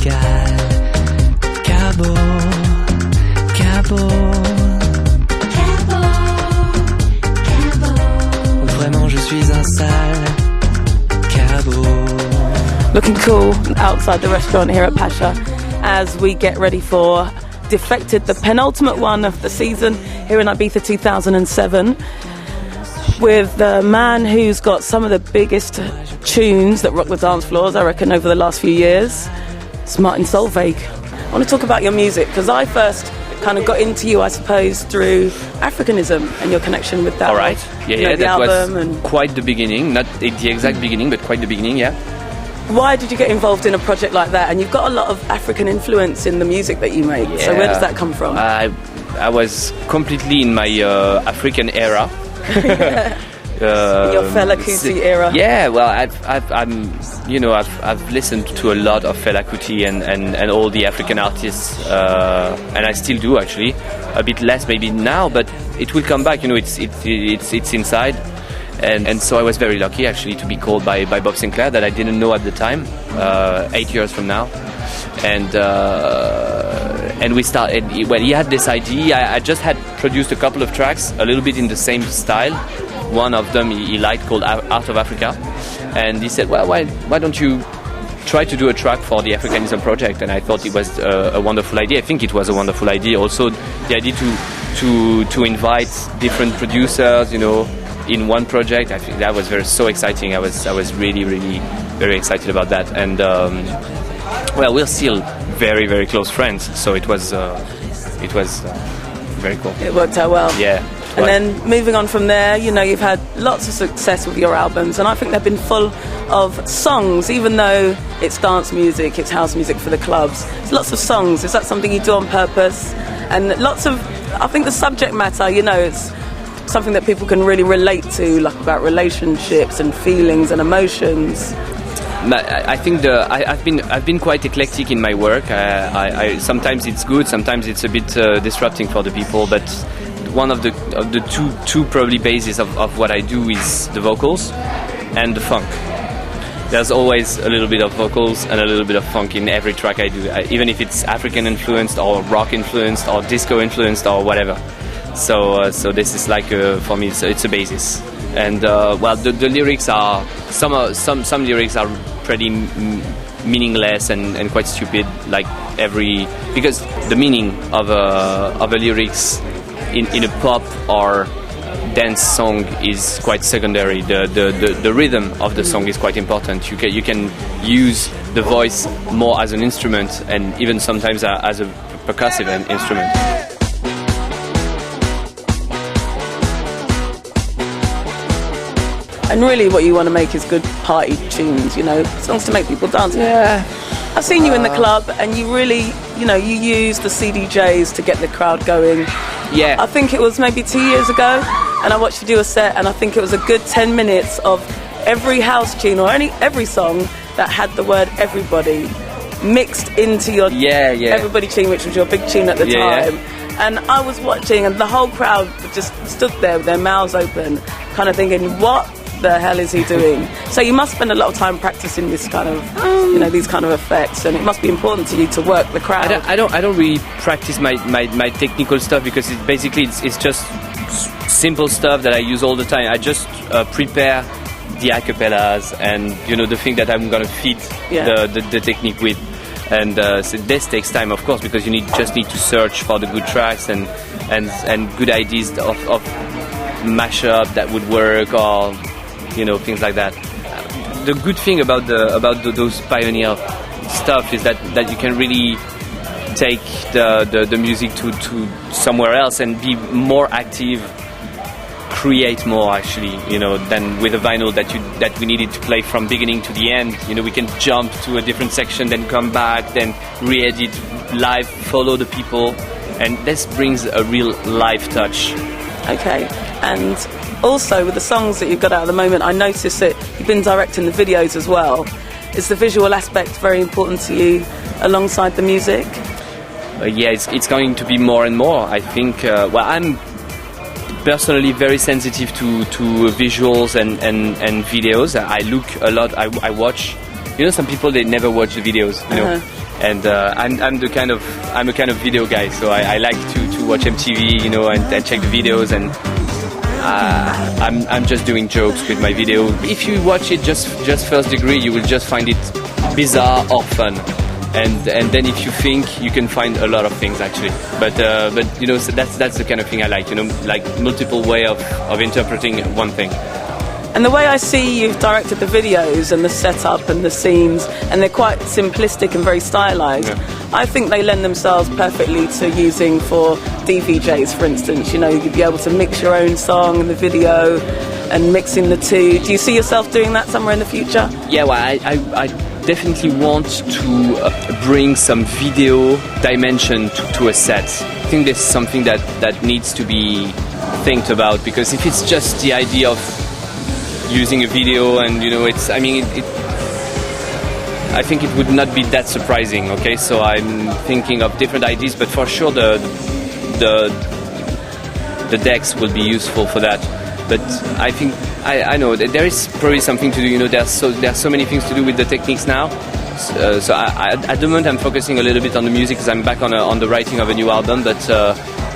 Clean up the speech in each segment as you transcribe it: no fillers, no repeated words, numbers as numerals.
tropical. Cabo, Cabo, Cabo, Cabo. Vraiment, je suis un sale Cabo. Looking cool outside the restaurant here at Pacha as we get ready for Defected, the penultimate one of the season here in Ibiza 2007, with the man who's got some of the biggest tunes that rock the dance floors, I reckon, over the last few years. It's Martin Solveig. I want to talk about your music, because I first kind of got into you, I suppose, through Africanism and your connection with that. All right. Yeah, the that album was and quite the beginning, not the exact beginning, but quite the beginning, yeah. Why did you get involved in a project like that? And you've got a lot of African influence in the music that you make. Yeah. So where does that come from? I was completely in my African era. Your Fela Kuti era. Yeah, well, I've listened to a lot of Fela Kuti and all the African artists, and I still do actually. A bit less maybe now, but it will come back. It's inside. And so I was very lucky actually to be called by Bob Sinclair, that I didn't know at the time, 8 years from now, and we started. Well, he had this idea. I just had produced a couple of tracks, a little bit in the same style. One of them he liked, called Out of Africa, and he said, "Well, why don't you try to do a track for the Africanism project?" And I thought it was a wonderful idea. I think it was a wonderful idea. Also, the idea to invite different producers, in one project. I think that was so exciting. I was really, really very excited about that. And well, we're still very, very close friends. So it was very cool. It worked out well. Yeah. And then moving on from there, you've had lots of success with your albums, and I think they've been full of songs, even though it's dance music, it's house music for the clubs. It's lots of songs. Is that something you do on purpose? And lots of, I think the subject matter, it's something that people can really relate to, like about relationships and feelings and emotions. I think I've been quite eclectic in my work. I sometimes it's good, sometimes it's a bit disrupting for the people. But one of the two probably bases of what I do is the vocals and the funk. There's always a little bit of vocals and a little bit of funk in every track I do, even if it's African influenced or rock influenced or disco influenced or whatever. So this is like for me it's a basis, and well the lyrics are some lyrics are pretty meaningless and quite stupid, like because the meaning of a lyrics in a pop or dance song is quite secondary. The rhythm of the song is quite important. You can use the voice more as an instrument, and even sometimes as a percussive instrument. And really what you want to make is good party tunes, songs to make people dance. Yeah. I've seen you in the club, and you really, you use the CDJs to get the crowd going. Yeah. I think it was maybe 2 years ago, and I watched you do a set, and I think it was a good 10 minutes of every house tune or every song that had the word everybody mixed into your everybody tune, which was your big tune at the time. Yeah. And I was watching, and the whole crowd just stood there with their mouths open, kind of thinking, what the hell is he doing? So you must spend a lot of time practicing this kind of, these kind of effects, and it must be important to you to work the crowd. I don't really practice my technical stuff, because it's just simple stuff that I use all the time. I just prepare the acapellas and the thing that I'm gonna feed the technique with. And so this takes time, of course, because you just need to search for the good tracks and good ideas of mashup that would work, or things like that. The good thing about those pioneer stuff is that you can really take the music to somewhere else and be more active, create more actually, than with a vinyl that we needed to play from beginning to the end. We can jump to a different section, then come back, then re-edit live, follow the people, and this brings a real live touch. Okay, and also with the songs that you've got out at the moment, I noticed that you've been directing the videos as well. Is the visual aspect very important to you alongside the music? Yeah, it's going to be more and more. I think, I'm personally very sensitive to visuals and videos. I look a lot, I watch some people, they never watch the videos, you know. And I'm a kind of video guy, so I like to watch MTV, you know, and check the videos, and I'm just doing jokes with my video. If you watch it just first degree, you will just find it bizarre or fun, and then if you think, you can find a lot of things actually. But you know, so that's the kind of thing I like, you know, like multiple way of interpreting one thing. And the way I see you've directed the videos and the setup and the scenes, and they're quite simplistic and very stylized, I think they lend themselves perfectly to using for DVJs, for instance. You know, you'd be able to mix your own song and the video and mixing the two. Do you see yourself doing that somewhere in the future? Yeah, well, I definitely want to bring some video dimension to a set. I think this is something that needs to be think about, because if it's just the idea of using a video, and you know, I think it would not be that surprising. Okay, so I'm thinking of different ideas, but for sure the decks will be useful for that. But I think I know that there is probably something to do. You know, there are so many things to do with the techniques now. So at the moment I'm focusing a little bit on the music, because I'm back on the writing of a new album. But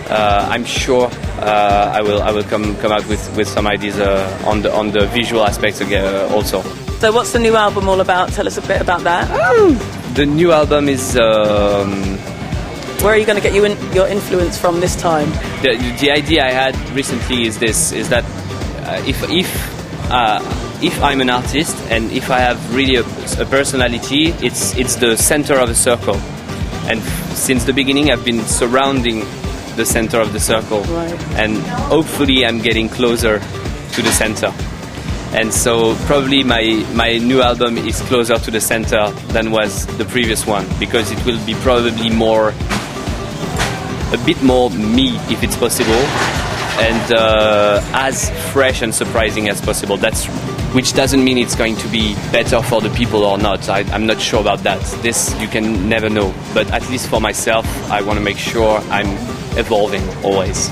I'm sure I will come out with some ideas on the visual aspects again also. So what's the new album all about? Tell us a bit about that. The new album is. Where are you going to get your influence from this time? The idea I had recently is that if I'm an artist, and if I have really a personality, it's the center of a circle. And since the beginning, I've been surrounding the center of the circle, right. And hopefully I'm getting closer to the center. And so probably my new album is closer to the center than was the previous one, because it will be probably a bit more me, if it's possible, and as fresh and surprising as possible. Which doesn't mean it's going to be better for the people or not. I'm not sure about that. This you can never know. But at least for myself, I want to make sure I'm evolving always.